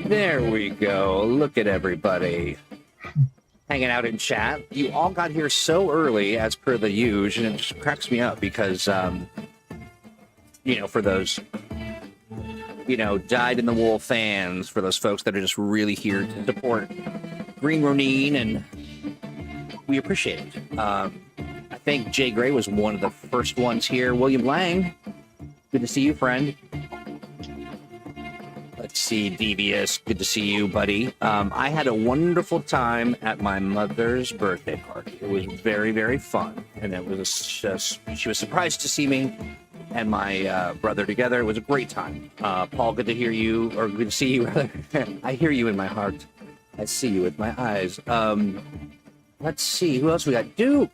There we go. Look at everybody hanging out in chat. You all got here so early, as per the usual, and it just cracks me up because, for those, dyed-in-the-wool fans, for those folks that are just really here to support Green Ronin, and we appreciate it. I think Jay Gray was one of the first ones here. William Lang, good to see you, friend. Let's see, Devious, good to see you, buddy. I had a wonderful time at my mother's birthday party. It was very, very fun, and it was just, she was surprised to see me and my brother together. It was a great time. Paul, good to hear you, or good to see you, rather. I hear you in my heart. I see you with my eyes. Let's see, who else we got? Duke,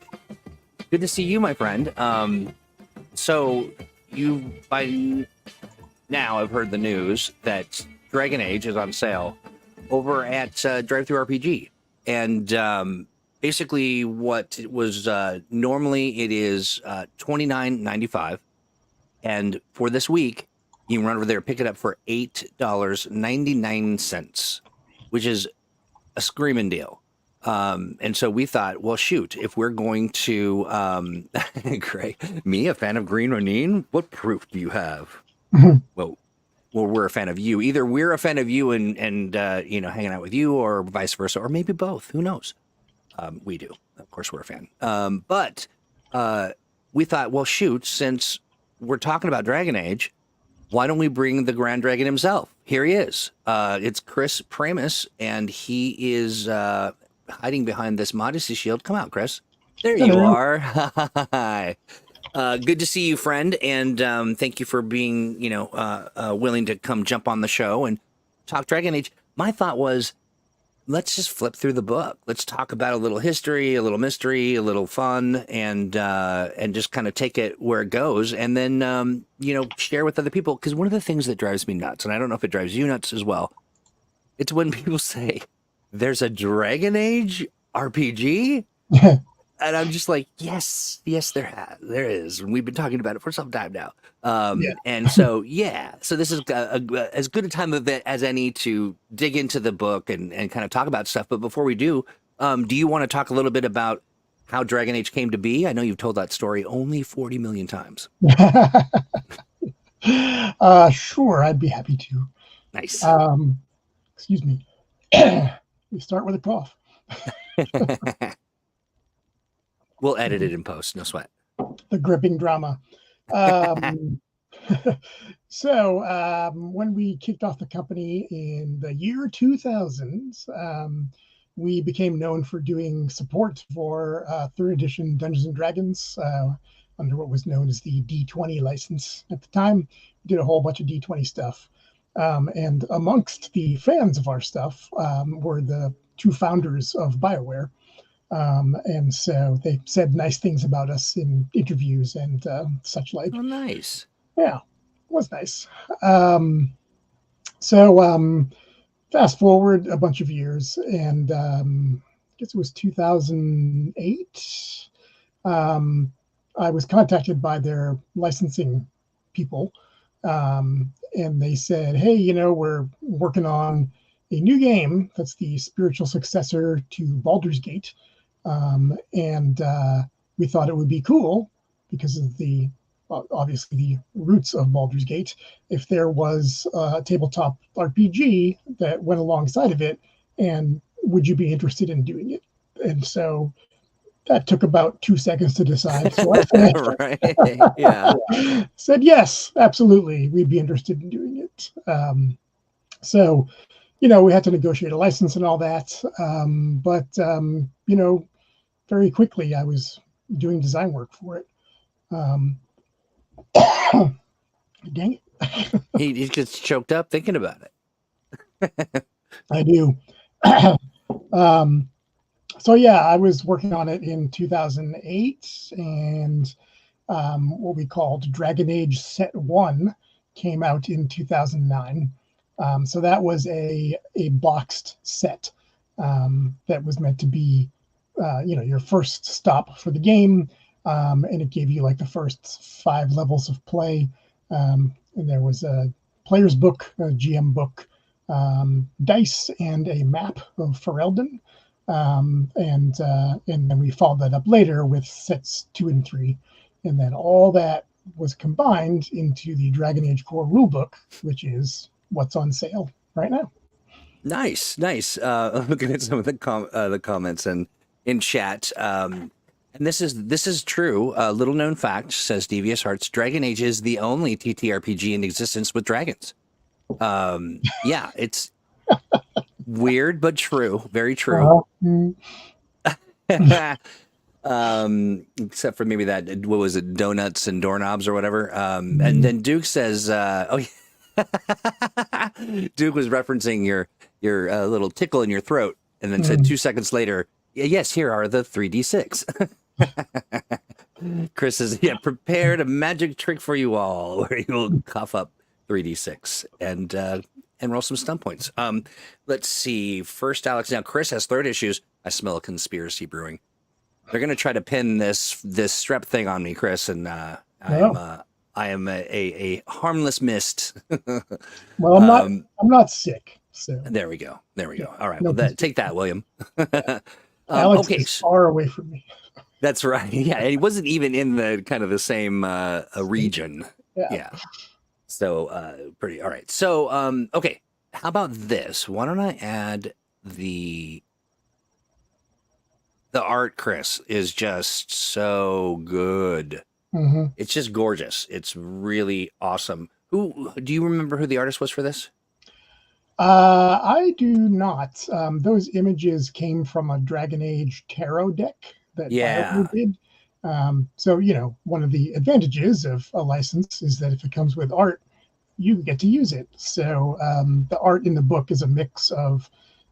good to see you, my friend. So you, by now, I've heard the news that Dragon Age is on sale over at DriveThruRPG. And basically what it was, normally it is $29.95. And for this week, you can run over there, pick it up for $8.99, which is a screaming deal. And so we thought, well, shoot, if we're going to, Greg, me, a fan of Green Ronin, what proof do you have? Well, we're a fan of you. Either we're a fan of you and hanging out with you, or vice versa, or maybe both. Who knows? We do. Of course, we're a fan. But we thought, well, shoot, since we're talking about Dragon Age, why don't we bring the Grand Dragon himself? Here he is. It's Chris Pramas, and he is hiding behind this modesty shield. Come out, Chris. There you are. Hi. Good to see you, friend, and thank you for being, willing to come jump on the show and talk Dragon Age. My thought was, let's just flip through the book. Let's talk about a little history, a little mystery, a little fun, and just kind of take it where it goes, and then share with other people. Because one of the things that drives me nuts, and I don't know if it drives you nuts as well, it's when people say there's a Dragon Age RPG. And I'm just like, yes, there is. And we've been talking about it for some time now. And so, so this is as good a time of it as any to dig into the book and kind of talk about stuff. But before we do you want to talk a little bit about how Dragon Age came to be? I know you've told that story only 40 million times. Sure, I'd be happy to. Nice. Excuse me. We start with a cough. We'll edit it in post, no sweat. The gripping drama. So when we kicked off the company in the year 2000, we became known for doing support for 3rd edition Dungeons & Dragons under what was known as the D20 license at the time. We did a whole bunch of D20 stuff. And amongst the fans of our stuff were the 2 founders of BioWare. And so they said nice things about us in interviews and such like. Oh, nice. Yeah, it was nice. So fast forward a bunch of years, and I guess it was 2008. I was contacted by their licensing people, and they said, hey, we're working on a new game that's the spiritual successor to Baldur's Gate. And we thought it would be cool because of obviously the roots of Baldur's Gate, if there was a tabletop RPG that went alongside of it, and would you be interested in doing it? And so that took about 2 seconds to decide. So I said, yes, absolutely, we'd be interested in doing it. So we had to negotiate a license and all that. But very quickly, I was doing design work for it. Dang it. He gets choked up thinking about it. I do. So, I was working on it in 2008, and what we called Dragon Age Set 1 came out in 2009. So that was a boxed set that was meant to be your first stop for the game, and it gave you like the first 5 levels of play, and there was a player's book, a GM book, dice and a map of Ferelden. And then we followed that up later with sets 2 and 3. And then all that was combined into the Dragon Age Core rulebook, which is what's on sale right now. Nice. I'm looking at some of the comments and in chat. And this is true. Little known fact, says Devious Hearts. Dragon Age is the only TTRPG in existence with dragons. Yeah, it's weird but true. Very true. Except for maybe that, what was it, donuts and doorknobs or whatever. And then Duke says, Duke was referencing your little tickle in your throat, and then said 2 seconds later, yes, here are the 3d6. Chris says, yeah, prepared a magic trick for you all, where you'll cough up 3d6 and roll some stun points. Let's see. First, Alex. Now, Chris has throat issues. I smell a conspiracy brewing. They're going to try to pin this strep thing on me, Chris, and I am a harmless mist. Well, I'm not sick. So there we go. All right. No, well, take that, William. Alex is far away from me. That's right. Yeah, he wasn't even in the kind of the same region. Yeah. So pretty. All right. So okay. How about this? Why don't I add the art, Chris, is just so good. Mm-hmm. It's just gorgeous. It's really awesome. Who do you remember who the artist was for this? I do not. Those images came from a Dragon Age tarot deck that BioWare did. So, one of the advantages of a license is that if it comes with art, you get to use it. So the art in the book is a mix of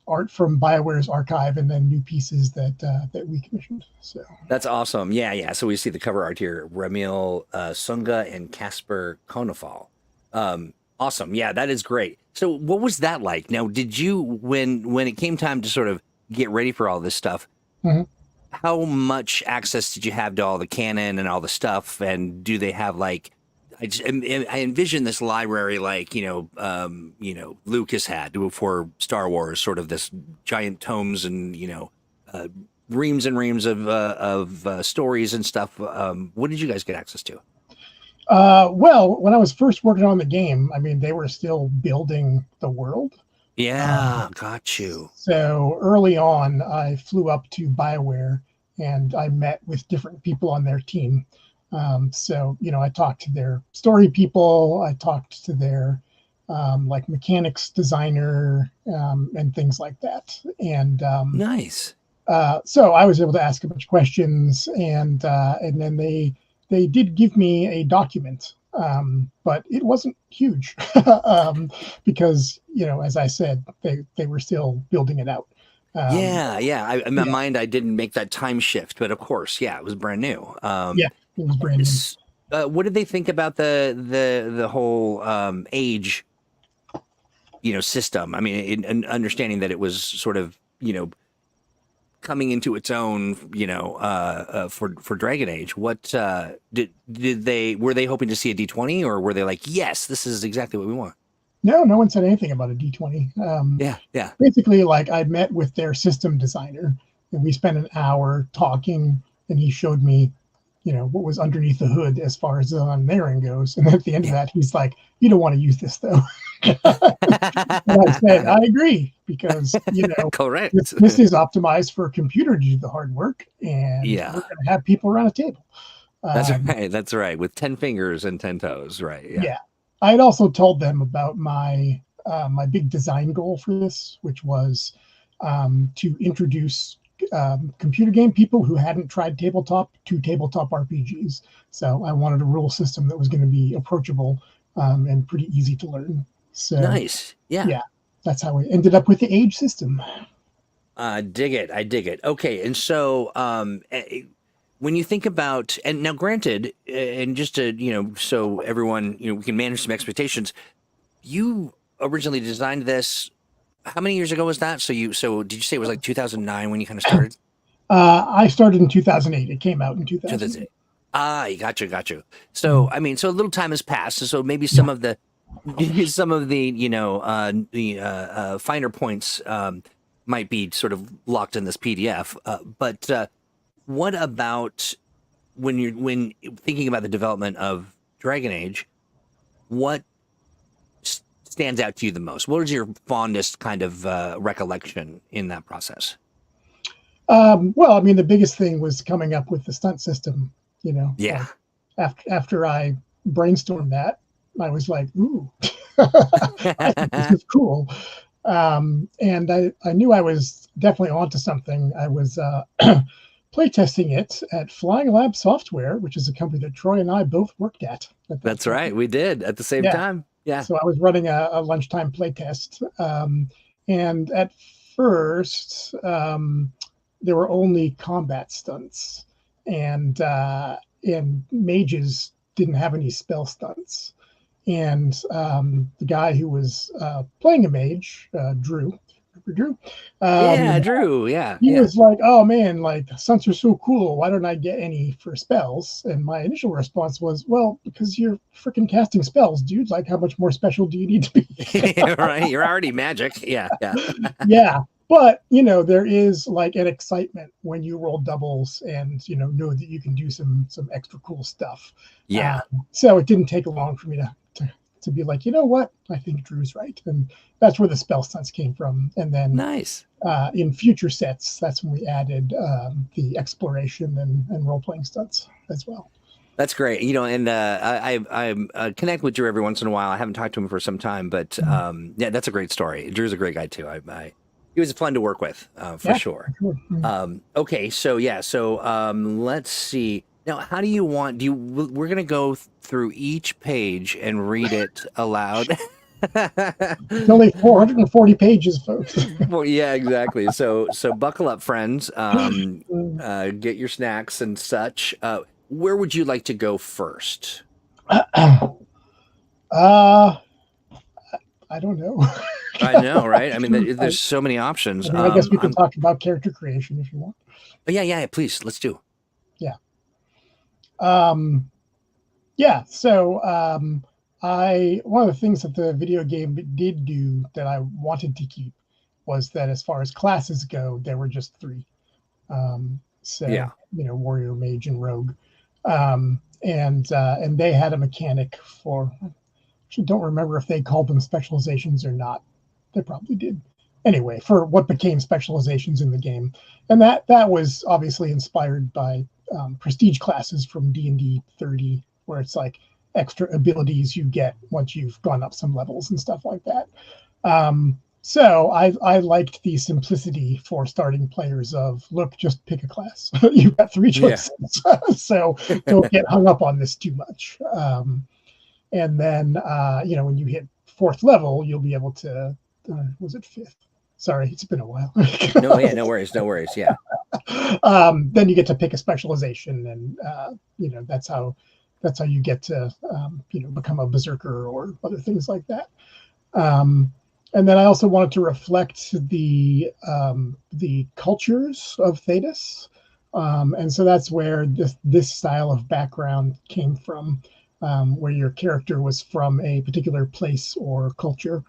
art from BioWare's archive and then new pieces that we commissioned. So that's awesome. Yeah. So we see the cover art here: Ramil Sunga and Casper Konefal. Awesome. Yeah, that is great. So what was that like? Now, did you, when it came time to sort of get ready for all this stuff, how much access did you have to all the canon and all the stuff? And do they have I envision this library like, Lucas had for Star Wars, sort of this giant tomes and, reams and reams of stories and stuff. What did you guys get access to? Well, when I was first working on the game, they were still building the world. Yeah, got you. So early on, I flew up to BioWare and I met with different people on their team. So, I talked to their story people, I talked to their mechanics designer and things like that. And nice. So I was able to ask a bunch of questions, and then they did give me a document, but it wasn't huge because, as I said, they were still building it out. In my mind, I didn't make that time shift, but of course, it was brand new. It was brand new. What did they think about the whole age, system? In understanding that it was sort of, coming into its own, for Dragon Age. What were they hoping to see a D20, or were they like, yes, this is exactly what we want? No one said anything about a D20. Yeah. Basically, I met with their system designer, and we spent an hour talking, and he showed me, what was underneath the hood as far as the layering goes. And at the end of that, he's like, you don't want to use this, though. And I said, I agree, because, correct. This is optimized for a computer to do the hard work, and we're going to have people around a table. That's right. With 10 fingers and 10 toes, right? Yeah. I had also told them about my big design goal for this, which was to introduce computer game people who hadn't tried tabletop to tabletop RPGs. So I wanted a rule system that was going to be approachable and pretty easy to learn. So nice. Yeah. That's how we ended up with the age system. I dig it. Okay. And so when you think about, and now granted, and just to, so everyone, we can manage some expectations, you originally designed this. How many years ago was that? So did you say it was like 2009 when you kind of started? I started in 2008. It came out in 2008. Got you. So, so a little time has passed. So maybe some of the some of the finer points might be sort of locked in this PDF. But what about when thinking about the development of Dragon Age? What stands out to you the most? What was your fondest kind of recollection in that process? Well, I mean, the biggest thing was coming up with the stunt system. Yeah. After I brainstormed that, I was like, "Ooh, I think this is cool." And I knew I was definitely onto something. I was playtesting it at Flying Lab Software, which is a company that Troy and I both worked at. That's right. We did at the same time. Yeah. So I was running a lunchtime playtest. And at first, there were only combat stunts, and mages didn't have any spell stunts. And the guy who was playing a mage, Drew, Drew. Drew. Yeah. He was like, "Oh man, like stunts are so cool. Why don't I get any for spells?" And my initial response was, "Well, because you're freaking casting spells, dude. Like, how much more special do you need to be?" Right. You're already magic. Yeah. Yeah. Yeah. But there is like an excitement when you roll doubles and know that you can do some extra cool stuff. Yeah. So it didn't take long for me to be like, you know what, I think Drew's right, and that's where the spell stunts came from. And then nice. In future sets, that's when we added the exploration and role playing stunts as well. That's great. And I connect with Drew every once in a while. I haven't talked to him for some time, but yeah, that's a great story. Drew's a great guy too. He was fun to work with, for sure. Okay, so let's see. Now, how do you want? We're going to go through each page and read it aloud. It's only 440 pages, folks. Well, yeah, exactly. So buckle up, friends. Get your snacks and such. Where would you like to go first? I don't know. I know, right? I mean, there's so many options. I guess we can talk about character creation if you want. Yeah, please, let's do. Yeah. Yeah. So one of the things that the video game did do that I wanted to keep was that as far as classes go, there were just 3. Warrior, mage, and rogue. And they had a mechanic for. I don't remember if they called them specializations or not. They probably did. Anyway, for what became specializations in the game. And that was obviously inspired by prestige classes from D&D 30, where it's like extra abilities you get once you've gone up some levels and stuff like that. So I liked the simplicity for starting players of, look, just pick a class. You've got 3 choices. Yeah. So don't get hung up on this too much. And then, when you hit 4th level, you'll be able to, was it 5th? Sorry, it's been a while. No worries. Yeah. Then you get to pick a specialization, and, that's how you get to, become a berserker or other things like that. And then I also wanted to reflect the cultures of Thedas. And so that's where this style of background came from. Where your character was from a particular place or culture.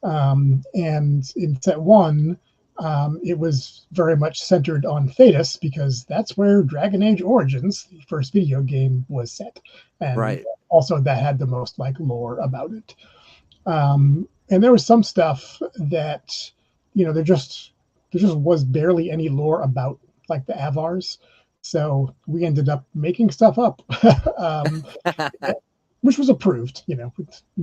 And in set 1, it was very much centered on Thedas because that's where Dragon Age Origins, the first video game, was set. And also that had the most lore about it. And there was some stuff that, there just was barely any lore about, like the Avars. So we ended up making stuff up, which was approved,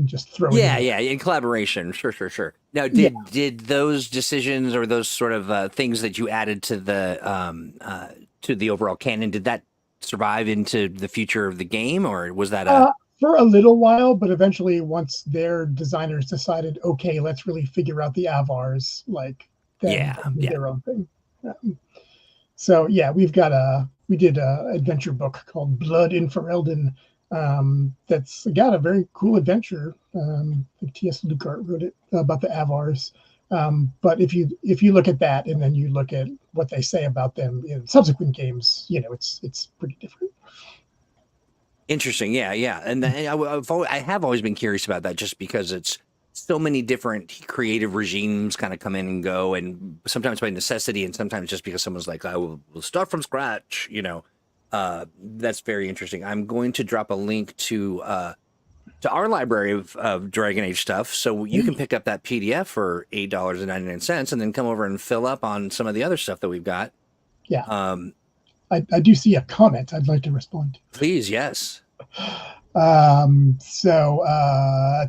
just throw it in. In collaboration. Sure. Now, did those decisions or those sort of things that you added to the overall canon, did that survive into the future of the game, or was that for a little while, but eventually once their designers decided, okay, let's really figure out the Avars, their own thing. So we did a adventure book called Blood in Ferelden. That's got a very cool adventure. I think T.S. Lukart wrote it about the Avars. But if you look at that and then you look at what they say about them in subsequent games, it's pretty different. Interesting. Yeah, yeah. And I have always been curious about that, just because it's so many different creative regimes kind of come in and go, and sometimes by necessity, and sometimes just because someone's like, I will we'll start from scratch. That's very interesting. I'm going to drop a link to our library of Dragon Age stuff, so you can pick up that PDF for $8.99, and then come over and fill up on some of the other stuff that we've got. Yeah. I do see a comment I'd like to respond to. Please, yes.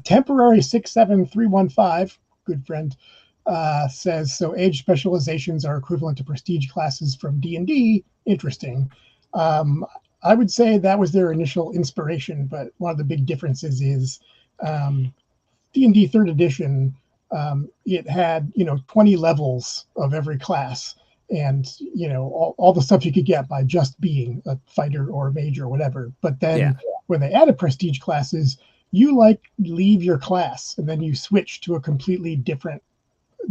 Temporary 67315, good friend, says, so age specializations are equivalent to prestige classes from D&D. Interesting. I would say that was their initial inspiration, but one of the big differences is D&D 3rd edition, it had, 20 levels of every class, and, all the stuff you could get by just being a fighter or a mage or whatever. But then when they added prestige classes, you leave your class and then you switch to a completely different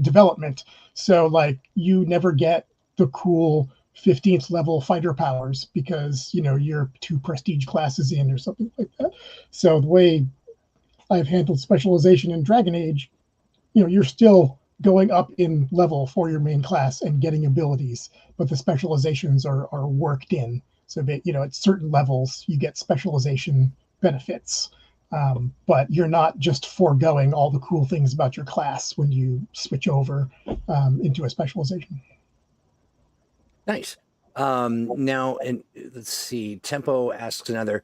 development. So you never get the cool 15th level fighter powers because you're 2 prestige classes in or something like that. So the way I've handled specialization in Dragon Age, you're still going up in level for your main class and getting abilities, but the specializations are worked in. So that, at certain levels you get specialization benefits, but you're not just foregoing all the cool things about your class when you switch over into a specialization. Nice. Now, and let's see. Tempo asks another.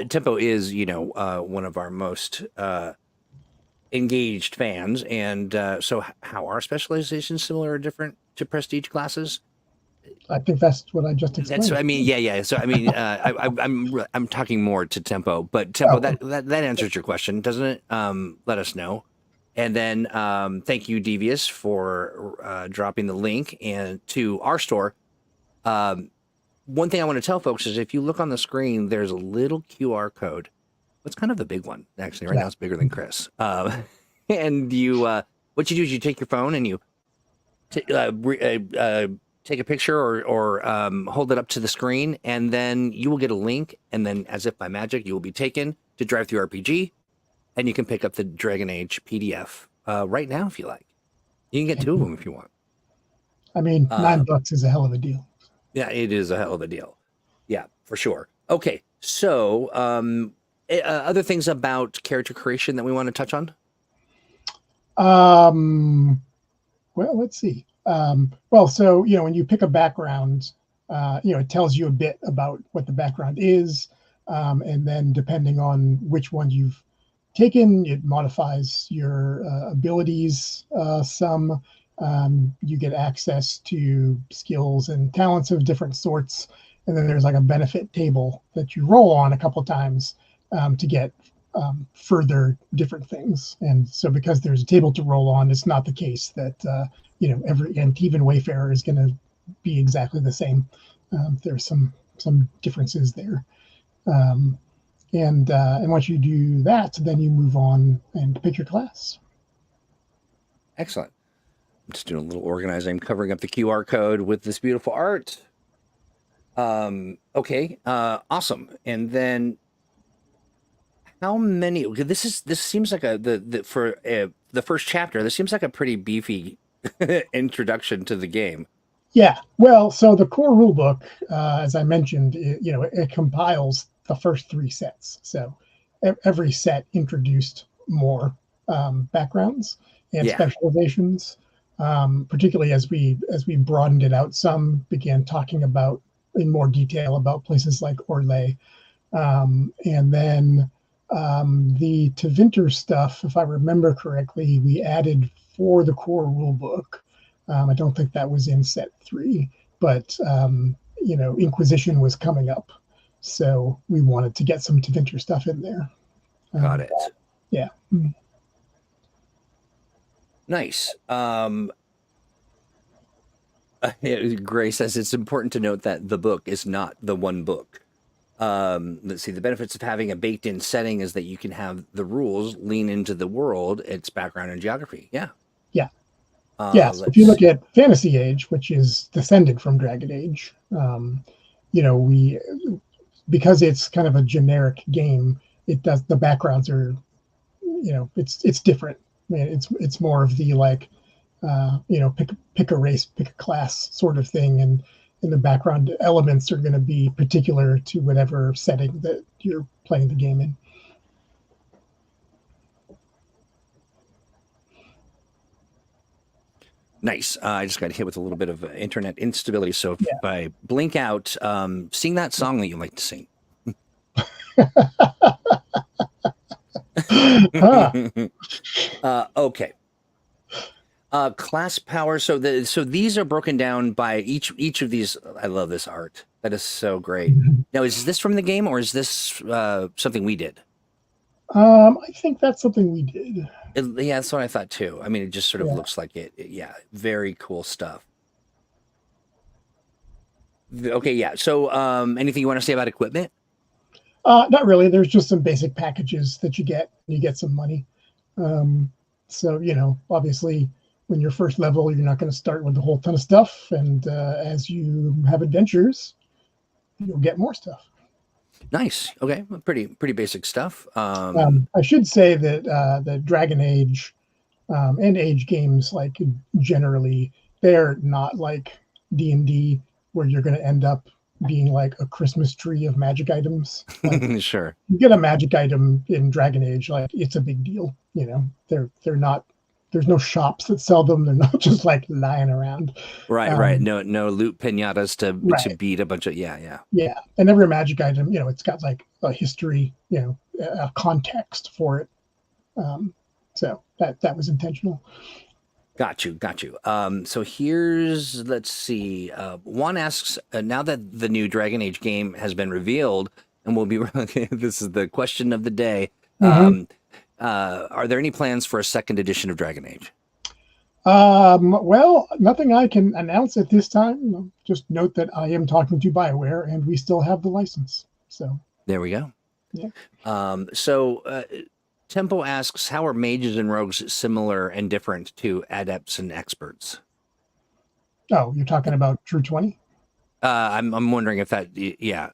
Tempo is, one of our most engaged fans, and so how are specializations similar or different to prestige classes? I think that's what I just explained. Yeah. So I'm talking more to Tempo, but Tempo, that answers your question, doesn't it? Let us know. And then thank you, Devious, for dropping the link and to our store. One thing I want to tell folks is if you look on the screen, there's a little QR code. It's kind of the big one, actually. Right now it's bigger than Chris. And you, what you do is you take your phone and you take a picture or hold it up to the screen, and then you will get a link, and then as if by magic, you will be taken to DriveThruRPG, and you can pick up the Dragon Age PDF right now if you like. You can get 2 of them if you want. I mean, $9 is a hell of a deal. Yeah, it is a hell of a deal. Yeah, for sure. Okay, so other things about character creation that we want to touch on? Well, let's see. So, when you pick a background, it tells you a bit about what the background is. And then depending on which one you've taken, it modifies your abilities some. You get access to skills and talents of different sorts. And then there's a benefit table that you roll on a couple times to get further different things. And so because there's a table to roll on, it's not the case that, every even Wayfarer is going to be exactly the same. There's some differences there. And once you do that, then you move on and pick your class. Excellent. I'm just doing a little organizing. I'm covering up the QR code with this beautiful art. Okay. Awesome. And then how many? This seems like for the first chapter. This seems like a pretty beefy introduction to the game. Yeah. Well, so the core rulebook, as I mentioned, it compiles the first 3 sets. So every set introduced more backgrounds and specializations. Particularly as we broadened it out, some began talking about in more detail about places like Orlais, and then the Tevinter stuff, if I remember correctly, we added for the core rulebook. I don't think that was in set 3, but Inquisition was coming up, so we wanted to get some Tevinter stuff in there. Got it. Yeah. Nice. Gray says it's important to note that the book is not the one book. Let's see. The benefits of having a baked-in setting is that you can have the rules lean into the world, its background and geography. Yeah. Yeah. So if you look at Fantasy Age, which is descended from Dragon Age, because it's kind of a generic game, the backgrounds are, it's different. I mean, it's more of the like, pick a race, pick a class sort of thing, and the background elements are going to be particular to whatever setting that you're playing the game in. Nice. I just got hit with a little bit of internet instability. So if I blink out, sing that song that you like to sing. Okay. Class power. So these are broken down by each of these. I love this art. That is so great. Now, is this from the game or is this something we did? I think that's something we did. Yeah, that's what I thought too. I mean, it just sort of looks like it. Yeah, very cool stuff. Okay, yeah. So, anything you want to say about equipment? Not really. There's just some basic packages that you get. You get some money. So, obviously, when you're first level, you're not going to start with a whole ton of stuff. And as you have adventures, you'll get more stuff. Nice. Okay, pretty basic stuff. I should say that the Dragon Age and Age games, like generally, they're not like D&D, where you're going to end up being like a Christmas tree of magic items. Like, sure. You get a magic item in Dragon Age, like it's a big deal. They're not. There's no shops that sell them. They're not just like lying around. Right. No loot pinatas to beat a bunch of yeah. And every magic item, it's got like a history, a context for it. So that was intentional. Got you. So let's see. Juan asks, now that the new Dragon Age game has been revealed, and we'll be this is the question of the day. Are there any plans for a second edition of Dragon Age? Well, nothing I can announce at this time. Just note that I am talking to BioWare, and we still have the license. So there we go. Yeah. Tempo asks, how are mages and rogues similar and different to adepts and experts? Oh, you're talking about True 20? I'm wondering if that. Yeah.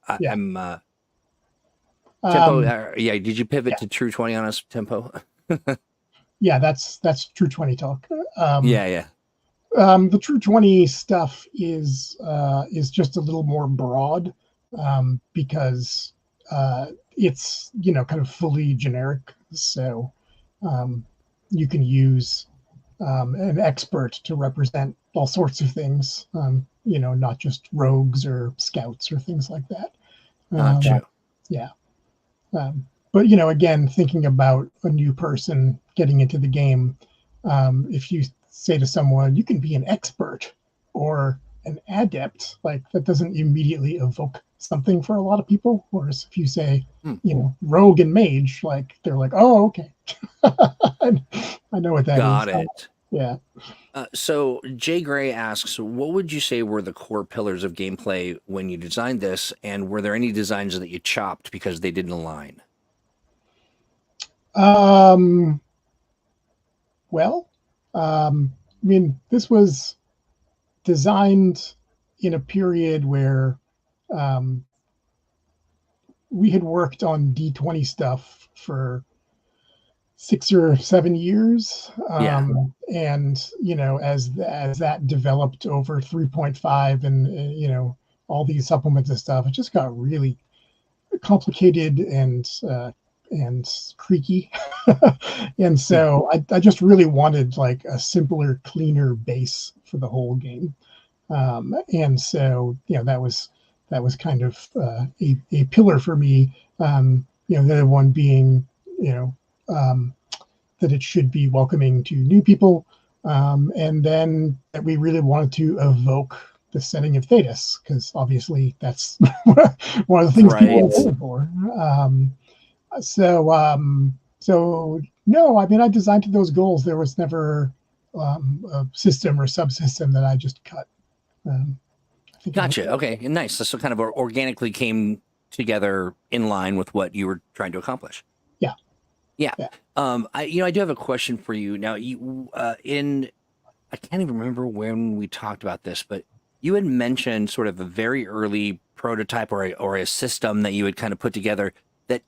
Tempo. Did you pivot to True 20 on us, Tempo? Yeah, that's True 20 talk. Yeah. The True 20 stuff is just a little more broad because it's kind of fully generic. So you can use an expert to represent all sorts of things. Not just rogues or scouts or things like that. Gotcha. Yeah. But again, thinking about a new person getting into the game, if you say to someone, you can be an expert or an adept, like that doesn't immediately evoke something for a lot of people. Whereas if you say, rogue and mage, like they're like, oh, okay. I know what that is. Got it. Yeah. So Jay Gray asks, what would you say were the core pillars of gameplay when you designed this? And were there any designs that you chopped because they didn't align? This was designed in a period where we had worked on D20 stuff for 6 or 7 years. And, as that developed over 3.5 and, all these supplements and stuff, it just got really complicated and creaky. And so I just really wanted like a simpler, cleaner base for the whole game. And so, that was kind of a pillar for me. The other one being, that it should be welcoming to new people, and then that we really wanted to evoke the setting of Thetis, because obviously that's one of the things people are looking for. So no, I designed to those goals. There was never a system or subsystem that I just cut. Gotcha. Okay, nice. So kind of organically came together in line with what you were trying to accomplish. Yeah. I do have a question for you now. I can't even remember when we talked about this, but you had mentioned sort of a very early prototype or a system that you had kind of put together that,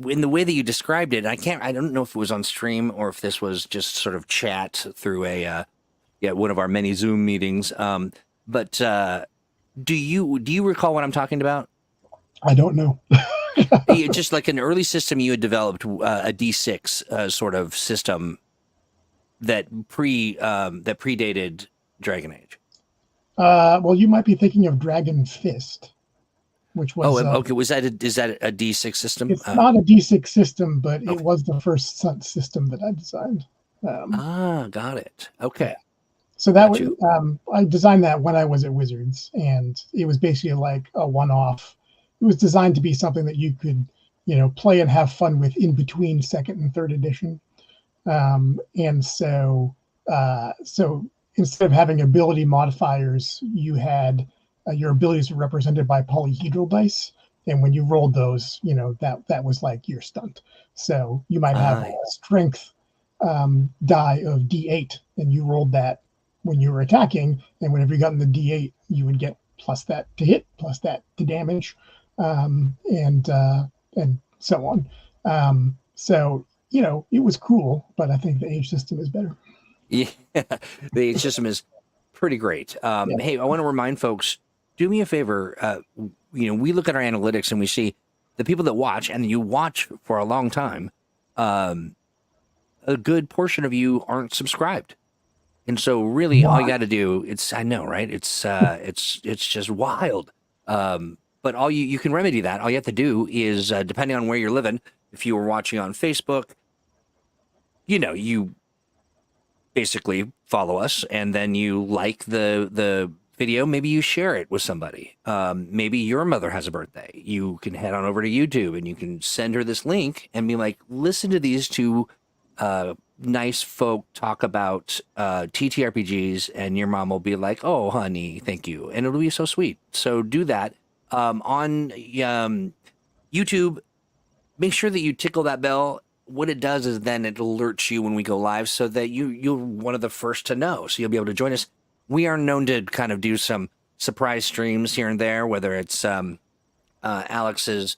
in the way that you described it, I don't know if it was on stream or if this was just sort of chat through one of our many Zoom meetings. But do you recall what I'm talking about? I don't know. Just like an early system you had developed, a D6 sort of system that predated Dragon Age. Well, you might be thinking of Dragon Fist, which was okay. Is that a D6 system? It's not a D6 system, but it was the first system that I designed. Got it. Okay. Yeah. So that was I designed that when I was at Wizards, and it was basically like a one-off. It was designed to be something that you could, play and have fun with in between second and third edition. And so instead of having ability modifiers, you had your abilities were represented by polyhedral dice, and when you rolled those, that was like your stunt. So you might have a strength die of D8, and you rolled that when you were attacking, and whenever you got in the D8, you would get plus that to hit, plus that to damage, and so on. So it was cool, but I think the age system is better. Yeah, the age system is pretty great. Hey, I want to remind folks, do me a favor. We look at our analytics and we see the people that watch, and you watch for a long time. A good portion of you aren't subscribed. And so really all you got to do, I know, right? It's just wild. But all you can remedy that. All you have to do is, depending on where you're living, if you were watching on Facebook, you basically follow us, and then you like the video. Maybe you share it with somebody. Maybe your mother has a birthday. You can head on over to YouTube and you can send her this link and be like, listen to these two nice folk talk about TTRPGs, and your mom will be like, oh, honey, thank you. And it'll be so sweet. So do that. On YouTube, make sure that you tickle that bell. What it does is then it alerts you when we go live, so that you're one of the first to know. So you'll be able to join us. We are known to kind of do some surprise streams here and there, whether it's Alex's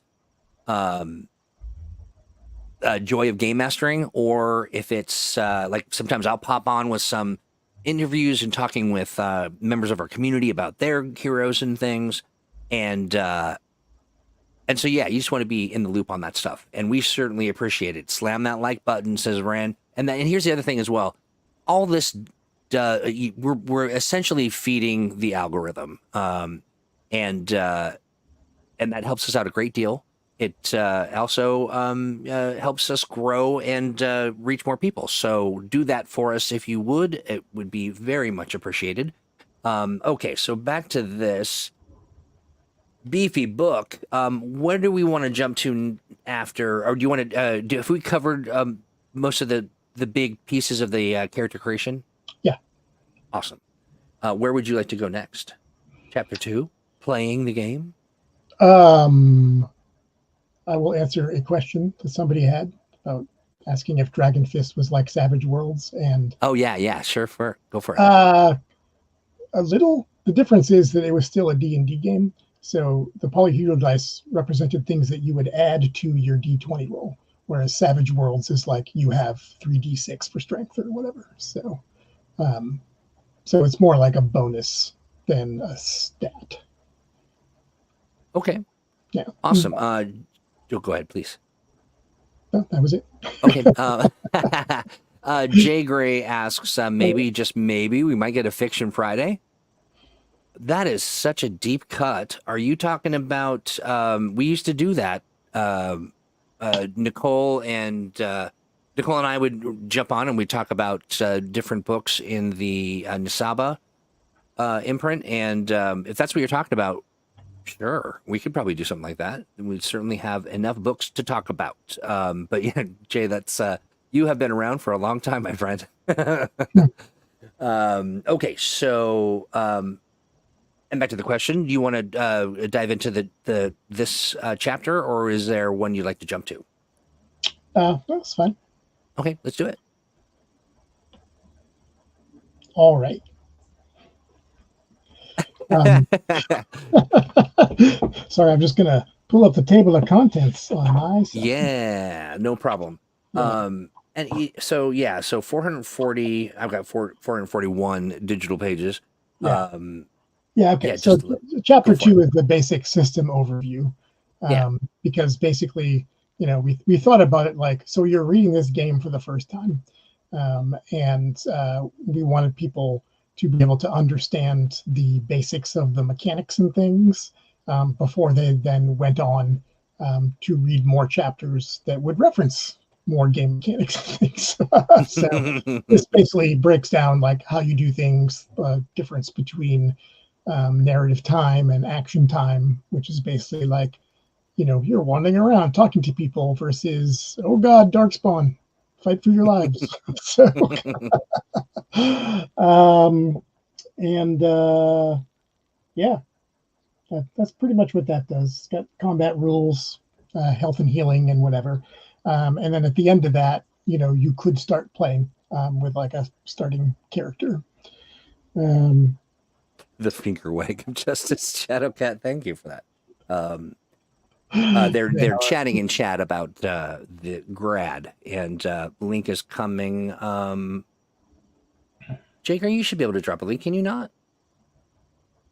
joy of game mastering, or if it's like sometimes I'll pop on with some interviews and talking with members of our community about their heroes and things. And so, yeah, you just want to be in the loop on that stuff. And we certainly appreciate it. Slam that like button, says Rand. And here's the other thing as well. All this, we're essentially feeding the algorithm. And that helps us out a great deal. It also helps us grow and reach more people. So do that for us if you would. It would be very much appreciated. Okay, so back to this beefy book. Where do we want to jump to after, or do you want to if we covered most of the big pieces of the character creation? Yeah. Awesome. Where would you like to go next? Chapter 2, playing the game. I will answer a question that somebody had about asking if Dragon Fist was like Savage Worlds, and sure, go for it. A little. The difference is that it was still a D&D game. So the polyhedral dice represented things that you would add to your D20 roll, whereas Savage Worlds is like you have 3d6 for strength or whatever. So, so it's more like a bonus than a stat. Okay. Yeah. Awesome. Go ahead, please. Oh, that was it. Okay. Jay Gray asks, just maybe, we might get a Fiction Friday. That is such a deep cut. Are you talking about, we used to do that. Nicole and I would jump on and we'd talk about different books in the Nisaba imprint. And if that's what you're talking about, sure, we could probably do something like that. We'd certainly have enough books to talk about. But yeah, Jay, that's you have been around for a long time, my friend. Okay, so and back to the question: do you want to dive into this chapter, or is there one you'd like to jump to? That's fine. Okay, let's do it. All right. Um, sorry, I'm just gonna pull up the table of contents on my side. Yeah, no problem. Yeah. So 440. I've got 441 digital pages. Yeah. Um, Yeah. Okay. yeah, So just go chapter for it. 2 is the basic system overview, Yeah, because basically, we thought about it like, so you're reading this game for the first time, and we wanted people to be able to understand the basics of the mechanics and things, before they then went on, to read more chapters that would reference more game mechanics and things. So this basically breaks down like how you do things, difference between narrative time and action time, which is basically like, you're wandering around talking to people versus, oh God, Darkspawn, fight for your lives. So, um, and yeah, that's pretty much what that does. It's got combat rules, health and healing, and whatever. And then at the end of that, you could start playing, with like a starting character. Um, the finger wag of Justice Shadowcat. Thank you for that. They're chatting in chat about the grad, and link is coming. Jake, you should be able to drop a link. Can you not?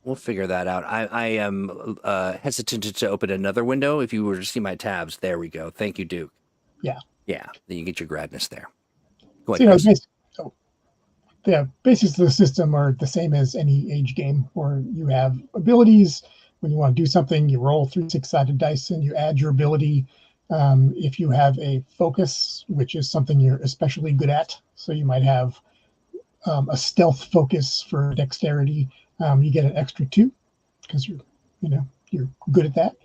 We'll figure that out. I am hesitant to open another window. If you were to see my tabs, there we go. Thank you, Duke. Yeah. Yeah, then you get your gradness there. Go So, ahead, Chris. the basics of the system are the same as any age game, where you have abilities. When you want to do something, you roll 3 6-sided dice and you add your ability. If you have a focus, which is something you're especially good at, so you might have a stealth focus for dexterity, you get an extra 2 because you're good at that.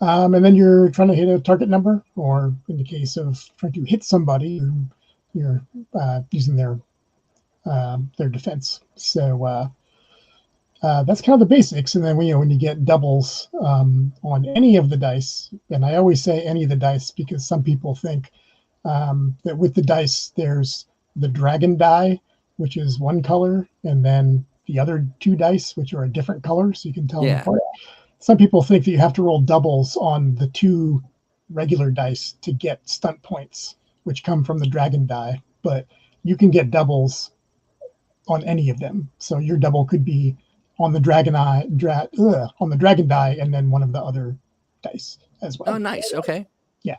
And then you're trying to hit a target number, or in the case of trying to hit somebody, you're using their defense. So that's kind of the basics. And then when you get doubles, on any of the dice, and I always say any of the dice because some people think that with the dice there's the dragon die, which is one color, and then the other 2 dice, which are a different color, so you can tell them apart. Some people think that you have to roll doubles on the 2 regular dice to get stunt points, which come from the dragon die, but you can get doubles on any of them. So your double could be on the dragon on the dragon die, and then one of the other dice as well. Oh, nice. Okay. Yeah,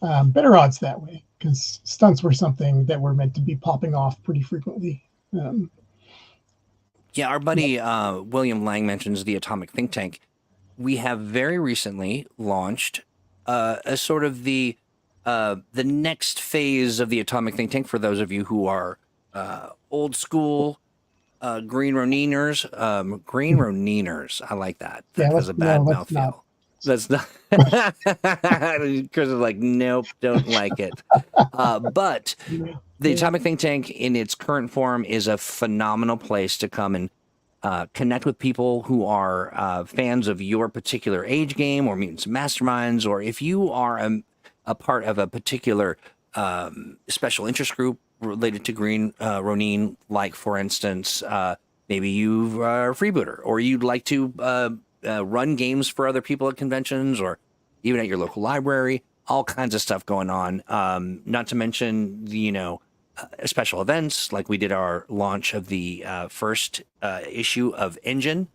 better odds that way, because stunts were something that were meant to be popping off pretty frequently. Yeah, our buddy William Lang mentions the Atomic Think Tank. We have very recently launched a sort of the next phase of the Atomic Think Tank for those of you who are old school Green Roniners. Green Roniners, I like that. That has a bad mouthfeel. That's not. Chris is like, nope, don't like it. But the Atomic Think Tank in its current form is a phenomenal place to come and connect with people who are fans of your particular age game or Mutants and Masterminds, or if you are a part of a particular special interest group related to Green Ronin, like for instance, maybe you are a freebooter, or you'd like to run games for other people at conventions or even at your local library, all kinds of stuff going on. Not to mention, special events, like we did our launch of the first issue of Engine.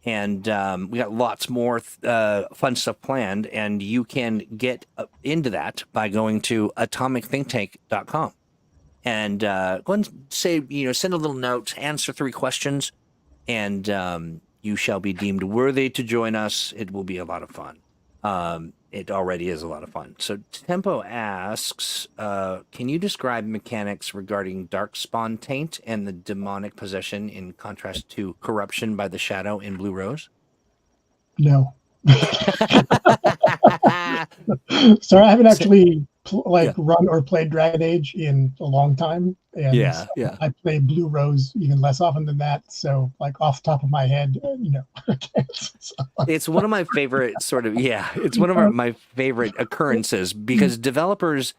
And we got lots more fun stuff planned. And you can get into that by going to atomicthinktank.com. And go ahead and say, send a little note, answer 3 questions, and you shall be deemed worthy to join us. It will be a lot of fun. It already is a lot of fun. So Tempo asks, can you describe mechanics regarding Darkspawn Taint and the demonic possession in contrast to corruption by the shadow in Blue Rose? No. Sorry, I haven't actually run or played Dragon Age in a long time, and I play Blue Rose even less often than that. So, off the top of my head, it's one of my favorite it's one of my favorite occurrences because developers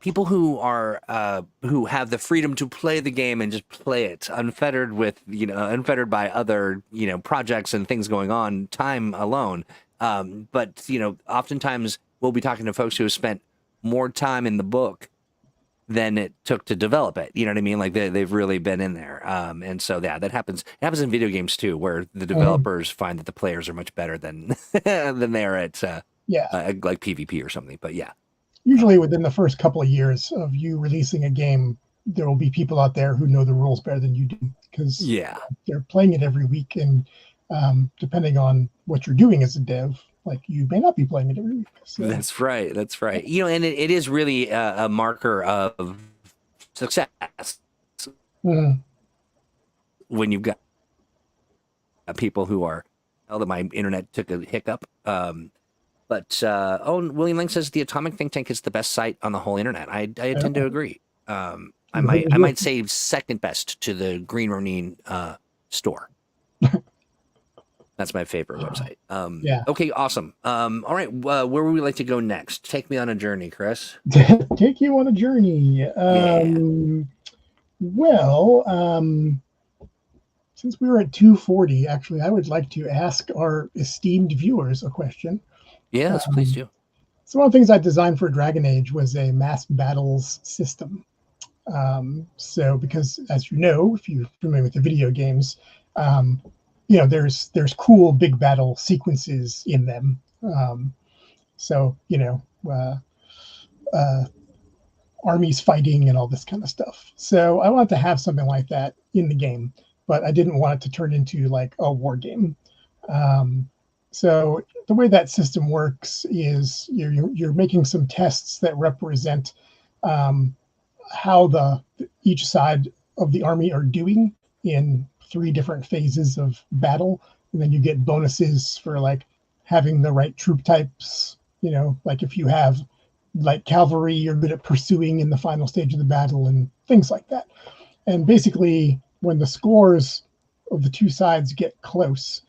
people who are who have the freedom to play the game and just play it unfettered with unfettered by other projects and things going on, time alone. But oftentimes we'll be talking to folks who have spent more time in the book than it took to develop it. You know what I mean? Like they've really been in there. And so that happens. It happens in video games too, where the developers find that the players are much better than than they are at like PvP or something. But yeah. Usually within the first couple of years of you releasing a game, there will be people out there who know the rules better than you do, because they're playing it every week. And depending on what you're doing as a dev, like you may not be playing it every week. So. That's right. And it is really a marker of success when you've got people who are, that my internet took a hiccup. But William Lang says the Atomic Think Tank is the best site on the whole internet. I tend to agree. I might say second best to the Green Ronin store. That's my favorite website. Okay, awesome. All right, where would we like to go next? Take me on a journey, Chris. Take you on a journey. Since we were at 240, actually, I would like to ask our esteemed viewers a question. Yes, please do. So one of the things I designed for Dragon Age was a mass battles system. So because, as you know, if you're familiar with the video games, there's cool big battle sequences in them. Armies fighting and all this kind of stuff. So I wanted to have something like that in the game, but I didn't want it to turn into like a war game. So the way that system works is you're making some tests that represent how each side of the army are doing in 3 different phases of battle, and then you get bonuses for like having the right troop types. Like if you have like cavalry, you're good at pursuing in the final stage of the battle and things like that. And basically, when the scores of the 2 sides get close,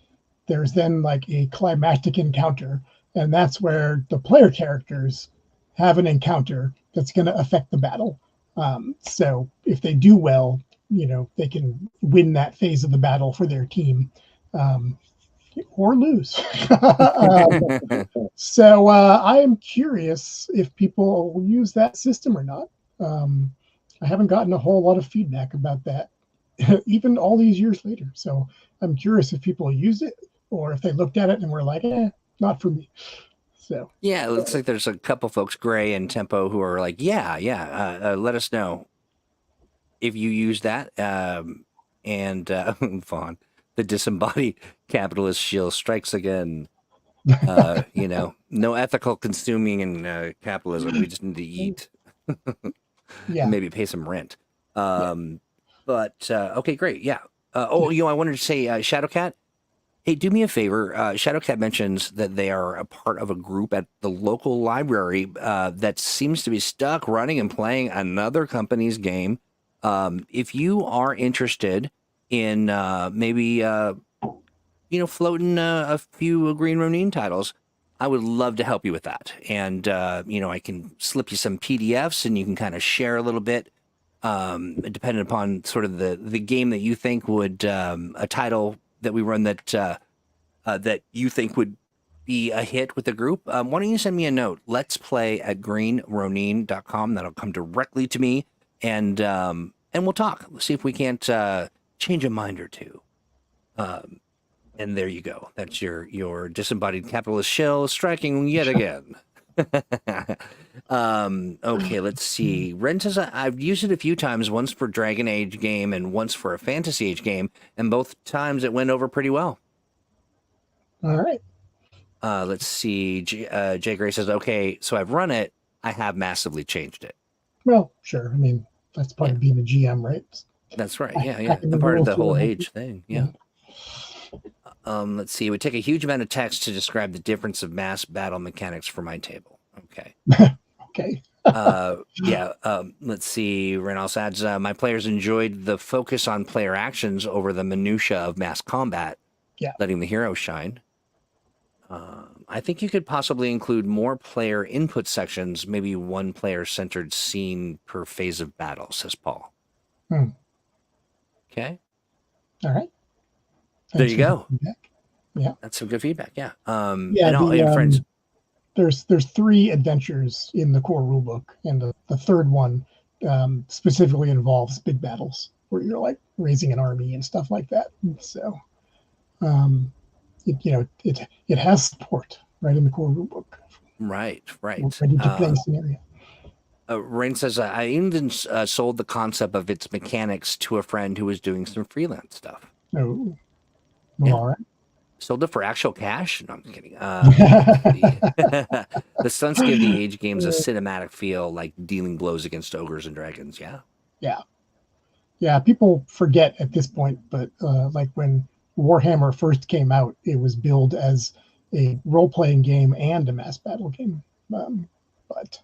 there's then like a climactic encounter, and that's where the player characters have an encounter that's going to affect the battle. So if they do well, they can win that phase of the battle for their team, or lose. So I am curious if people will use that system or not. I haven't gotten a whole lot of feedback about that, even all these years later. So I'm curious if people use it, or if they looked at it and were like, not for me. So yeah, it looks like there's a couple folks, Gray and Tempo, who are like, let us know if you use that. And Vaughn, the disembodied capitalist shield strikes again. No ethical consuming in capitalism. We just need to eat. Maybe pay some rent. But okay, great. Yeah. I wanted to say, Shadowcat, hey, do me a favor. Shadowcat mentions that they are a part of a group at the local library that seems to be stuck running and playing another company's game. If you are interested in maybe floating a few Green Ronin titles, I would love to help you with that. And I can slip you some PDFs, and you can kind of share a little bit, depending upon sort of the game that you think would a title that we run that you think would be a hit with the group. Why don't you send me a note? Let's play at greenronin.com. That'll come directly to me, and we'll talk. Let's see if we can't change a mind or two. And there you go. That's your disembodied capitalist shell striking yet again. Okay, let's see. Ren says, I've used it a few times, once for Dragon Age game and once for a Fantasy Age game, and both times it went over pretty well. All right. Let's see. Jay Gray says, okay, so I've run it. I have massively changed it. Well, sure. I mean, that's part of being a GM, right? That's right. Yeah. The part of the whole age thing. Yeah. Let's see. It would take a huge amount of text to describe the difference of mass battle mechanics for my table. Okay. Okay. Let's see. Reynolds adds, my players enjoyed the focus on player actions over the minutia of mass combat, letting the hero shine. I think you could possibly include more player input sections, maybe one player-centered scene per phase of battle, says Paul. Okay. All right. There you go. Yeah. That's some good feedback. Yeah. Friends. There's 3 adventures in the core rulebook, and the third one specifically involves big battles where you're like raising an army and stuff like that. So, it has support right in the core rulebook. Right. Ready to play scenario. Rain says, I even sold the concept of its mechanics to a friend who was doing some freelance stuff. Oh, well, yeah. All right. Sold it for actual cash? No, I'm just kidding. The stunts give the Age games a cinematic feel, like dealing blows against ogres and dragons. Yeah. People forget at this point, but like when Warhammer first came out, it was billed as a role-playing game and a mass battle game. But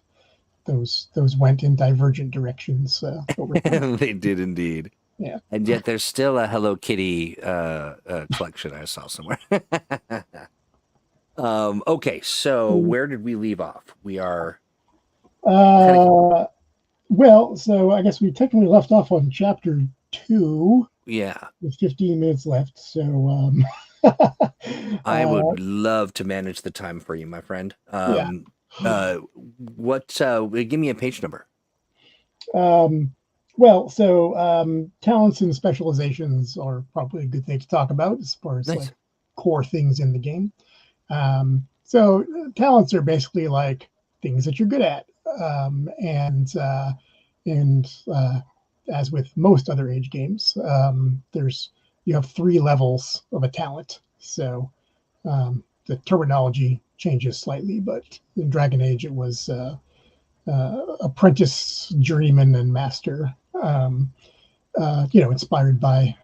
those went in divergent directions over time. They did indeed. Yeah. And yet there's still a Hello Kitty collection I saw somewhere. Okay, so where did we leave off? We are... well, so I guess we technically left off on chapter 2. Yeah. With 15 minutes left, so... I would love to manage the time for you, my friend. Give me a page number. Talents and specializations are probably a good thing to talk about as far as like core things in the game. So talents are basically like things that you're good at, and as with most other Age games, you have 3 levels of a talent. So the terminology changes slightly, but in Dragon Age it was apprentice, journeyman, and master. Inspired by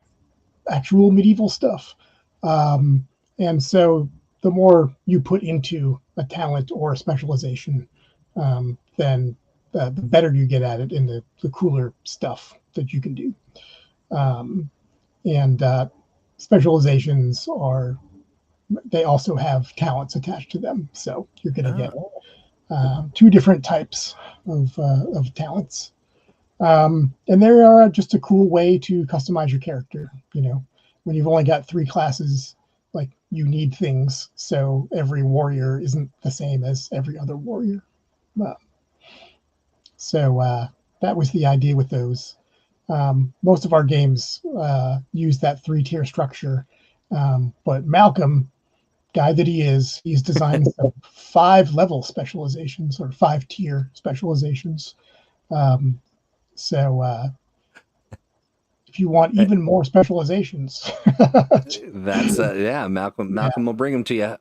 actual medieval stuff. And so the more you put into a talent or a specialization, then the better you get at it and the cooler stuff that you can do. And specializations they also have talents attached to them. So you're going to get 2 different types of talents. And they are just a cool way to customize your character. When you've only got 3 classes, like you need things. So every warrior isn't the same as every other warrior. So that was the idea with those. Most of our games use that 3-tier structure. But Malcolm, guy that he's designed 5-level specializations or 5-tier specializations. So if you want even more specializations, that's Malcolm will bring them to you.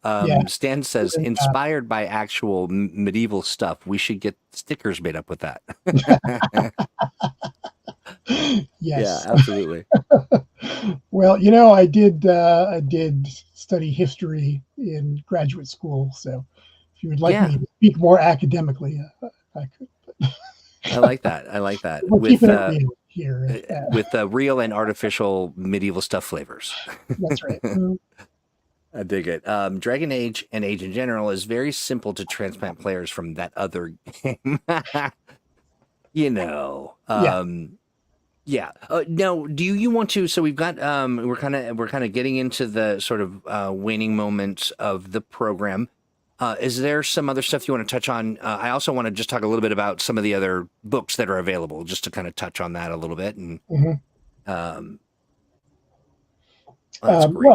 Stan says, inspired by actual medieval stuff, we should get stickers made up with that. Yes. Yeah, absolutely. Well, I did study history in graduate school, so if you would like me to speak more academically, I could. I like that. We'll keep it real here. With real and artificial medieval stuff flavors. That's right. I dig it. Dragon Age and Age in general is very simple to transplant players from that other game. Yeah. Now, do you want to? So we've got we're kind of getting into the sort of waning moments of the program. Is there some other stuff you want to touch on? I also want to just talk a little bit about some of the other books that are available, just to kind of touch on that a little bit. And well,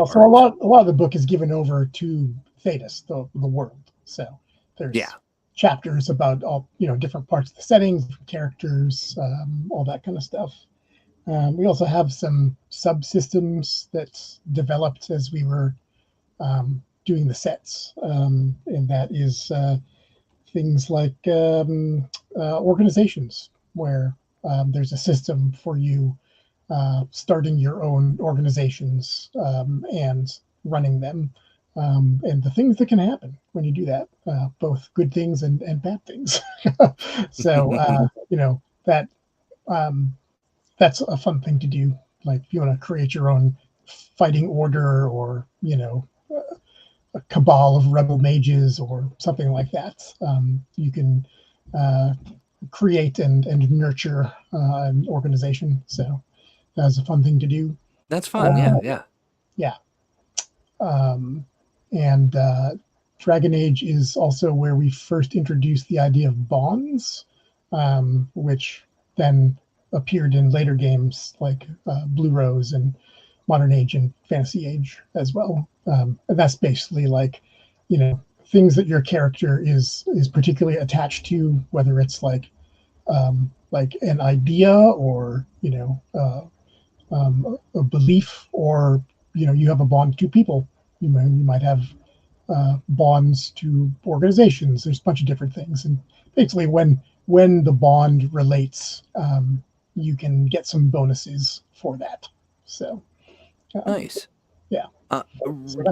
so a lot of the book is given over to Thetis, the world. So there's chapters about all different parts of the settings, different characters, all that kind of stuff. We also have some subsystems that's developed as we were doing the sets, and that is things like organizations, where there's a system for you starting your own organizations and running them, and the things that can happen when you do that, both good things and bad things. So that's a fun thing to do. Like if you want to create your own fighting order, or a cabal of rebel mages or something like that. You can create and nurture an organization. So that's a fun thing to do. That's fun. Yeah. Yeah. And Dragon Age is also where we first introduced the idea of bonds, which then appeared in later games like Blue Rose and Modern Age and Fantasy Age as well. And that's basically like, things that your character is particularly attached to, whether it's like an idea or a belief, or you have a bond to people. You might have bonds to organizations. There's a bunch of different things, and basically when the bond relates, you can get some bonuses for that. So nice. Yeah.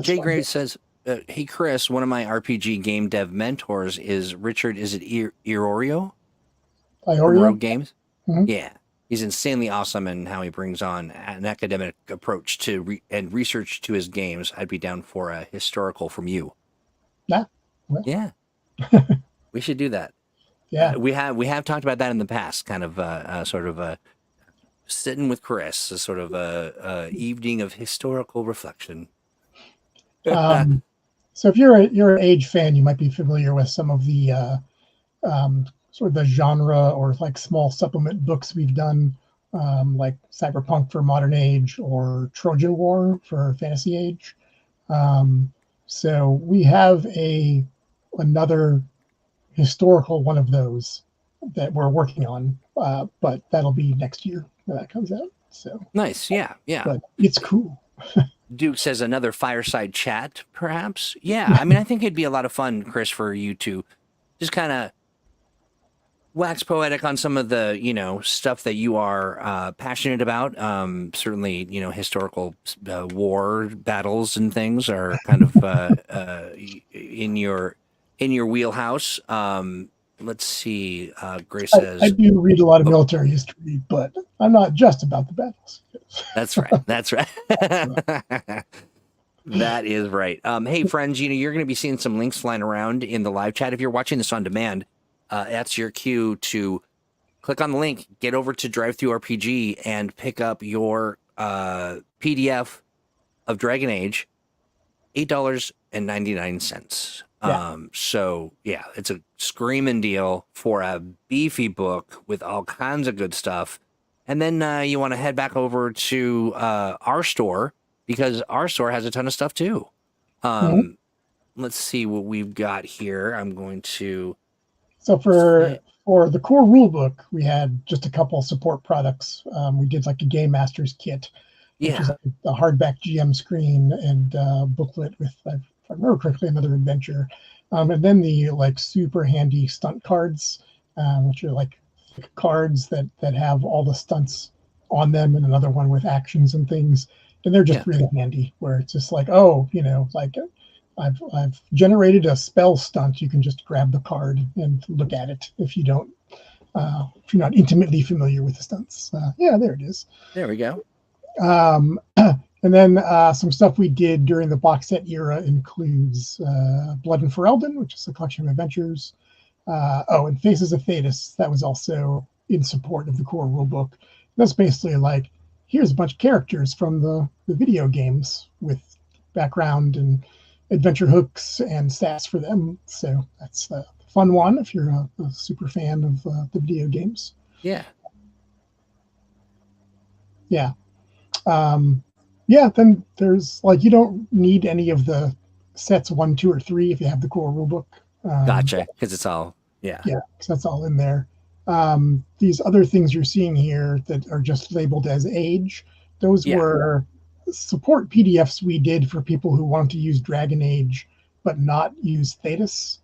Jay Graves says, "Hey Chris, one of my RPG game dev mentors is Richard. Is it Iorio? Iorio Rogue Games? Mm-hmm. Yeah, he's insanely awesome in how he brings on an academic approach to and research to his games. I'd be down for a historical from you. Yeah, well. Yeah, we should do that. Yeah, we have talked about that in the past. Kind of sort of sitting with Chris, a sort of a evening of historical reflection. So if you're an Age fan, you might be familiar with some of the sort of the genre or like small supplement books we've done, like Cyberpunk for Modern Age or Trojan War for Fantasy Age. So we have another historical one of those that we're working on, but that'll be next year when that comes out. So nice, yeah. But it's cool. Duke says another fireside chat, perhaps. Yeah, I mean, I think it'd be a lot of fun, Chris, for you to just kind of wax poetic on some of the stuff that you are passionate about. Certainly, historical war battles and things are kind of in your wheelhouse. Let's see. Grace says, I do read a lot of military history, but I'm not just about the battles. That's right. That's right. That is right. Hey, friends, you're going to be seeing some links flying around in the live chat. If you're watching this on demand, that's your cue to click on the link, get over to DriveThruRPG and pick up your PDF of Dragon Age, $8.99. So yeah, it's a screaming deal for a beefy book with all kinds of good stuff. And then you want to head back over to our store, because our store has a ton of stuff too. Let's see what we've got here. I'm going to. So for the core rulebook, we had just a couple support products. We did like a Game Masters kit, which is like a hardback GM screen and booklet with, if I remember correctly, another adventure. And then the like super handy stunt cards, which are like cards that have all the stunts on them, and another one with actions and things. And they're just really handy, where it's just like, like I've generated a spell stunt. You can just grab the card and look at it if you don't, if you're not intimately familiar with the stunts. There it is. There we go. And then some stuff we did during the box set era includes Blood and Ferelden, which is a collection of adventures. And Faces of Thetis, that was also in support of the core rulebook. That's basically like, here's a bunch of characters from the video games with background and adventure hooks and stats for them. So that's a fun one if you're a super fan of the video games. Yeah. Yeah. Then there's like, you don't need any of the sets 1, 2, or 3 if you have the core rulebook. Gotcha, because it's all, because that's all in there. These other things you're seeing here that are just labeled as Age, those were support PDFs we did for people who want to use Dragon Age but not use Thetis.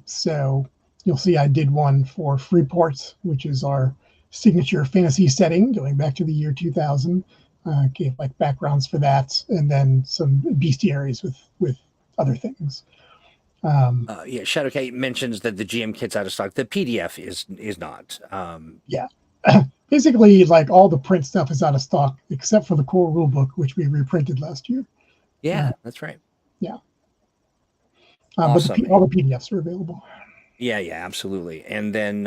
So you'll see I did one for Freeport, which is our signature fantasy setting going back to the year 2000. Gave like backgrounds for that, and then some bestiaries with other things. Shadowcat mentions that the GM kit's out of stock. The PDF is not. Basically, like all the print stuff is out of stock except for the core rulebook, which we reprinted last year. Yeah, that's right. Yeah. But Awesome. all the PDFs are available. Yeah, yeah, absolutely. And then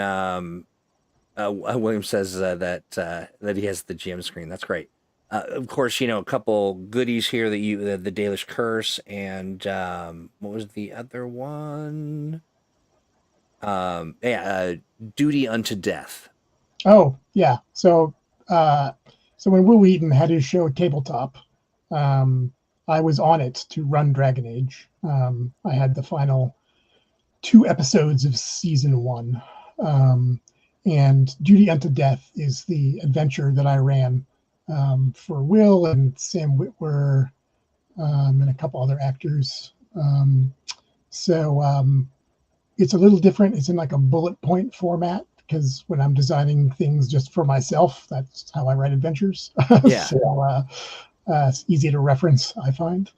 William says that he has the GM screen. That's great. Of course, you know, a couple goodies here that the Dalish Curse and what was the other one? Duty unto Death. Oh, yeah. So when Will Wheaton had his show Tabletop, I was on it to run Dragon Age. I had the final 2 episodes of season 1. And Duty Unto Death is the adventure that I ran for Will and Sam Witwer and a couple other actors. So it's a little different. It's in like a bullet point format because when I'm designing things just for myself, that's how I write adventures. Yeah. So it's easy to reference, I find.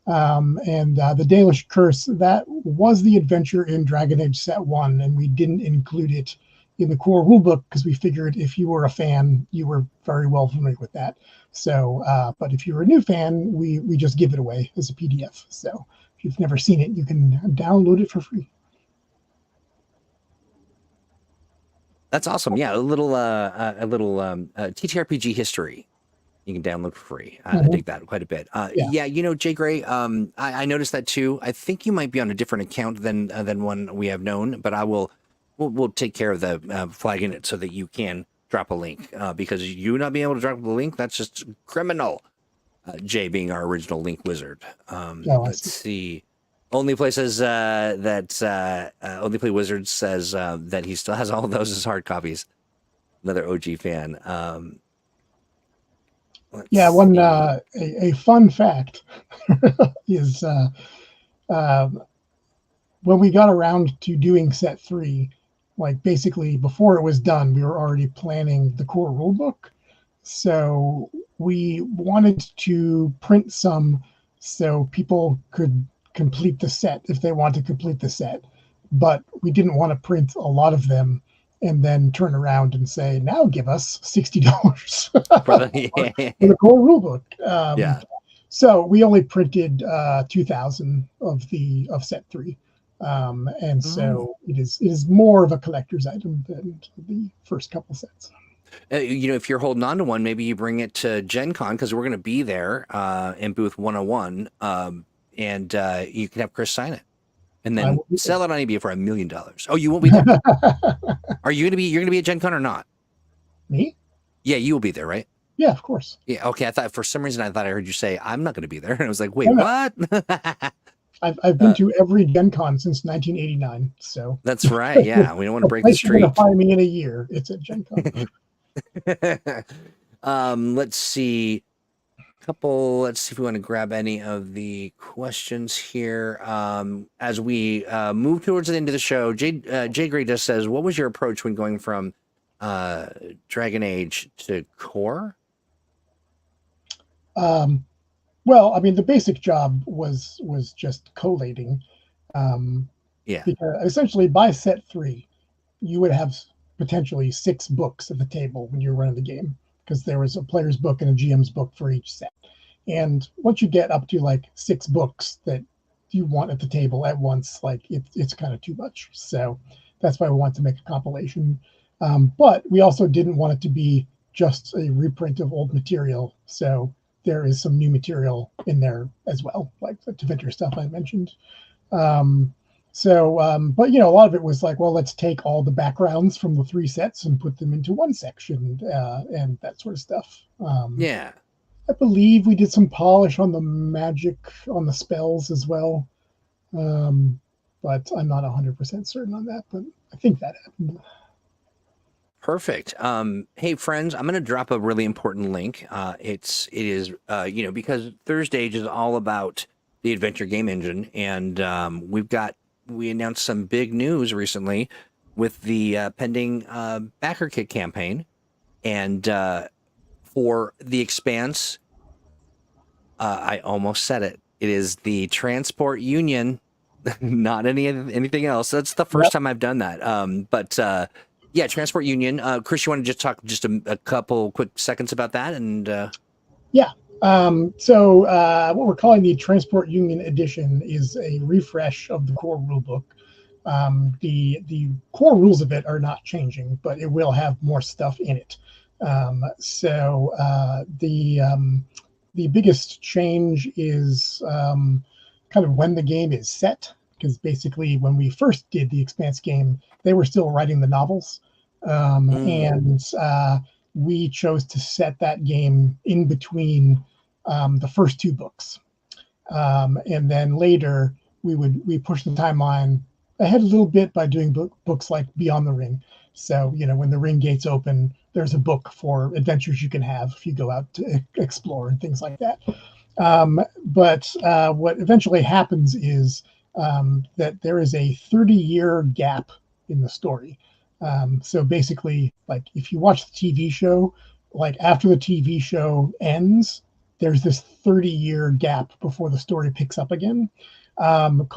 And the Dalish Curse, that was the adventure in Dragon Age Set 1, and we didn't include it in the core rulebook because we figured if you were a fan, you were very well familiar with that. So, but if you're a new fan, we just give it away as a PDF. So if you've never seen it, you can download it for free. That's awesome. Yeah, a little TTRPG history you can download for free. I dig that quite a bit. Yeah, you know, Jay Gray, I noticed that too. I think you might be on a different account than one we have known, but we'll take care of the flagging it so that you can drop a link because you not being able to drop the link, that's just criminal. Jay being our original link wizard. Let's see. Only Play says Only Play Wizard says that he still has all of those as hard copies. Another OG fan. A fun fact is when we got around to doing set 3, like basically before it was done, we were already planning the core rulebook. So we wanted to print some so people could complete the set if they want to complete the set, but we didn't want to print a lot of them and then turn around and say, now give us $60 for the core rulebook. So we only printed 2,000 of set 3. So it is more of a collector's item than the first couple sets. You know, if you're holding on to one, maybe you bring it to Gen Con because we're going to be there in booth 101. And you can have Chris sign it, and then sell it on eBay for $1 million. Oh, you won't be there? Are you gonna be? You're gonna be at Gen Con or not? Me? Yeah, you will be there, right? Yeah, of course. Yeah. Okay. I thought for some reason I heard you say I'm not gonna be there, and I was like, wait, what? I've been to every Gen Con since 1989. So that's right. Yeah, we don't want to break the streak. You're gonna find me in a year. It's at Gen Con. Let's see. Let's see if we want to grab any of the questions here. As we move towards the end of the show, Jay Gray just says, what was your approach when going from Dragon Age to core? Well, I mean, the basic job was just collating. Because essentially by set 3, you would have potentially 6 books at the table when you're running the game, because there was a player's book and a GM's book for each set. And once you get up to like 6 books that you want at the table at once, like it's kind of too much. So that's why we want to make a compilation. But we also didn't want it to be just a reprint of old material. So there is some new material in there as well, like the Tevinter stuff I mentioned. But you know, a lot of it was like, well, let's take all the backgrounds from the 3 sets and put them into one section and that sort of stuff. I believe we did some polish on the magic, on the spells as well. But I'm not 100% certain on that, but I think that happened. Perfect. Hey friends, I'm going to drop a really important link. It is you know, because ThursdAGE is all about the adventure game engine, and we announced some big news recently with the pending backer kit campaign, and for the Expanse, I almost said it. It is the Transport Union, not anything else. That's the first time I've done that. Yeah, Transport Union. Chris, you want to just talk just a couple quick seconds about that? And yeah. What we're calling the Transport Union Edition is a refresh of the core rulebook. The core rules of it are not changing, but it will have more stuff in it. The biggest change is kind of when the game is set, because basically when we first did the Expanse game, they were still writing the novels, and we chose to set that game in between the first two books, and then later we pushed the timeline ahead a little bit by doing books like Beyond the Ring. So when the ring gates open, there's a book for adventures you can have if you go out to explore and things like that. But what eventually happens is that there is a 30-year gap in the story. So basically, like if you watch the TV show, like after the TV show ends, there's this 30-year gap before the story picks up again, and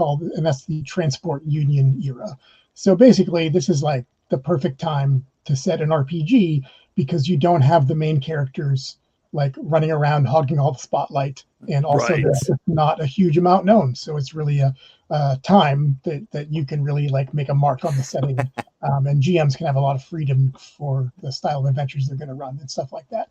that's the Transport Union era. So basically, this is like the perfect time to set an RPG because you don't have the main characters like running around hogging all the spotlight, and also there's not a huge amount known. So it's really a time that you can really like make a mark on the setting, and GMs can have a lot of freedom for the style of adventures they're going to run and stuff like that.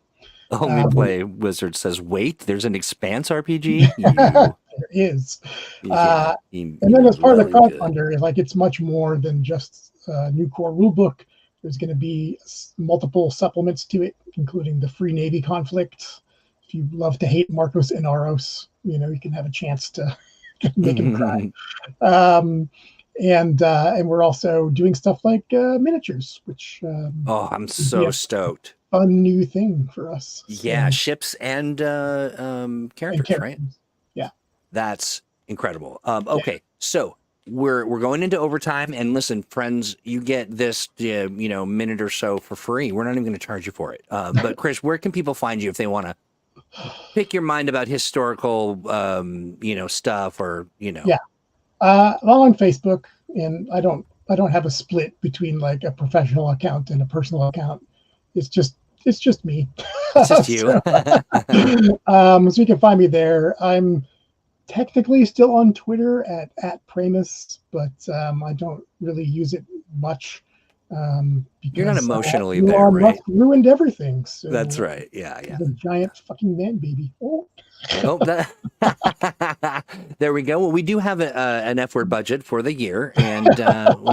Only Play Wizard says, wait, there's an Expanse RPG? There is. And then as part of the crowdfunder, like it's much more than just a new core rulebook. There's going to be multiple supplements to it, including the Free Navy conflict. If you love to hate Marcos Inaros, you can have a chance to make him cry. And we're also doing stuff like miniatures, which I'm so stoked. Fun new thing for us. Yeah, ships and characters, right? Yeah, that's incredible. Okay, so we're going into overtime, and listen, friends, you get this minute or so for free. We're not even going to charge you for it. But Chris, where can people find you if they want to pick your mind about historical stuff or Yeah, all on Facebook, and I don't have a split between like a professional account and a personal account. It's just me. It's just you. So you can find me there. I'm technically still on Twitter at Pramas, but I don't really use it much. Because you're not emotionally there, right? Ruined everything. So that's right. Yeah. The giant fucking man baby. Oh. There we go. Well, we do have an F-word budget for the year, and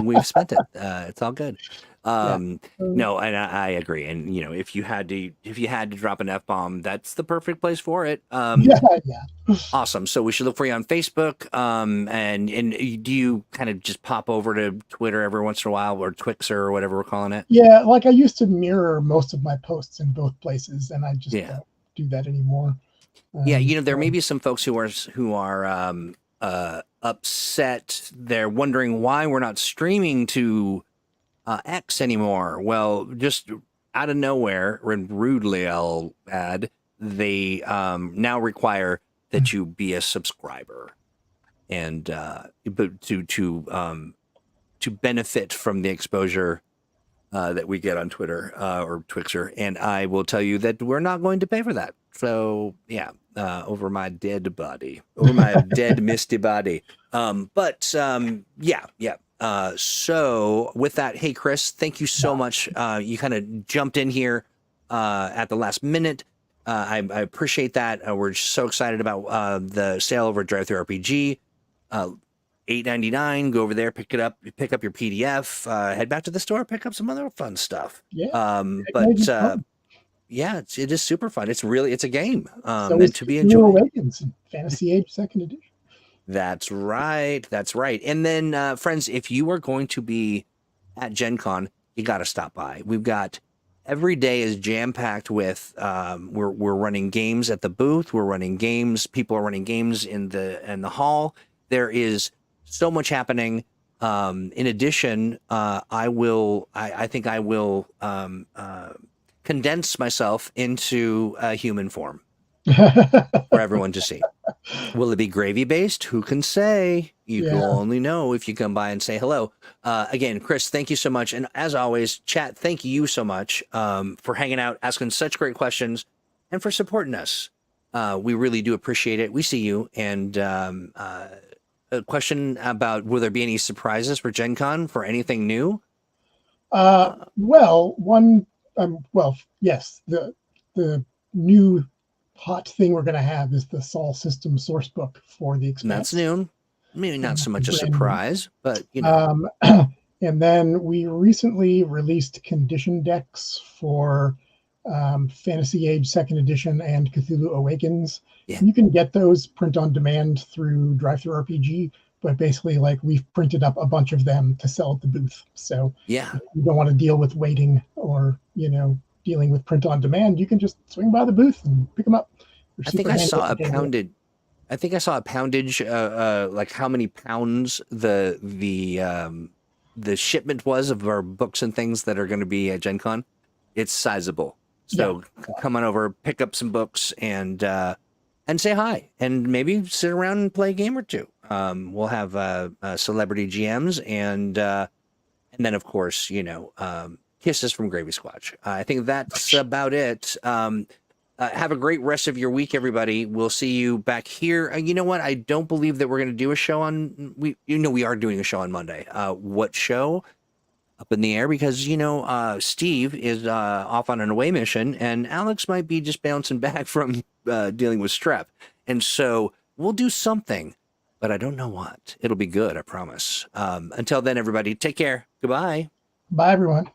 we've spent it. It's all good. No, and I agree. And if you had to drop an F-bomb, that's the perfect place for it. Yeah. Awesome. So we should look for you on Facebook. And do you kind of just pop over to Twitter every once in a while, or Twixer or whatever we're calling it? Yeah, like I used to mirror most of my posts in both places, and I just don't do that anymore. There may be some folks who are upset. They're wondering why we're not streaming to X anymore. Well, just out of nowhere, and rudely I'll add, they now require that you be a subscriber, and but to benefit from the exposure that we get on Twitter or Twixer. And I will tell you that we're not going to pay for that. So over my dead body, over my dead misty body. So with that, hey Chris, thank you so much. You kind of jumped in here at the last minute. I appreciate that. We're so excited about the sale over at DriveThruRPG. $8.99. Go over there, pick up your PDF. Head back to the store, pick up some other fun stuff. Yeah. It is super fun. It's a game So meant to be enjoyed. Awakens, Fantasy Age 2nd Edition. That's right. And then, friends, if you are going to be at Gen Con, you got to stop by. We've got every day is jam packed with. We're running games at the booth. We're running games. People are running games in the hall. There is so much happening. In addition, I think I will condense myself into a human form for everyone to see. Will it be gravy based? Who can say? You will only know if you come by and say hello. Again, Chris, thank you so much. And as always, chat, thank you so much for hanging out, asking such great questions, and for supporting us We really do appreciate it. We see you. And a question about will there be any surprises for Gen Con for anything new? Well, yes, the new hot thing we're going to have is the Sol system source book for the And that's Expanse. new. Maybe not so much a Brand new. surprise, but you know. And then we recently released condition decks for Fantasy Age Second Edition and Cthulhu Awakens. Yeah. You can get those print on demand through DriveThruRPG, but basically, like, we've printed up a bunch of them to sell at the booth. So Yeah. if you don't want to deal with waiting or dealing with print on demand, you can just swing by the booth and pick them up. I think I saw a pounded. I think I saw a poundage, like how many pounds the shipment was of our books and things that are going to be at Gen Con. It's sizable. So come on over, pick up some books, and say hi, and maybe sit around and play a game or two. We'll have celebrity GMs, and then of course, kisses from Gravy Squatch. I think that's about it. Have a great rest of your week, everybody. We'll see you back here. You know what? I don't believe that we're going to do a show on. We are doing a show on Monday. What show? Up in the air because Steve is off on an away mission, and Alex might be just bouncing back from dealing with strep, and so we'll do something, but I don't know what. It'll be good, I promise. Until then, everybody, take care. Goodbye. Bye, everyone.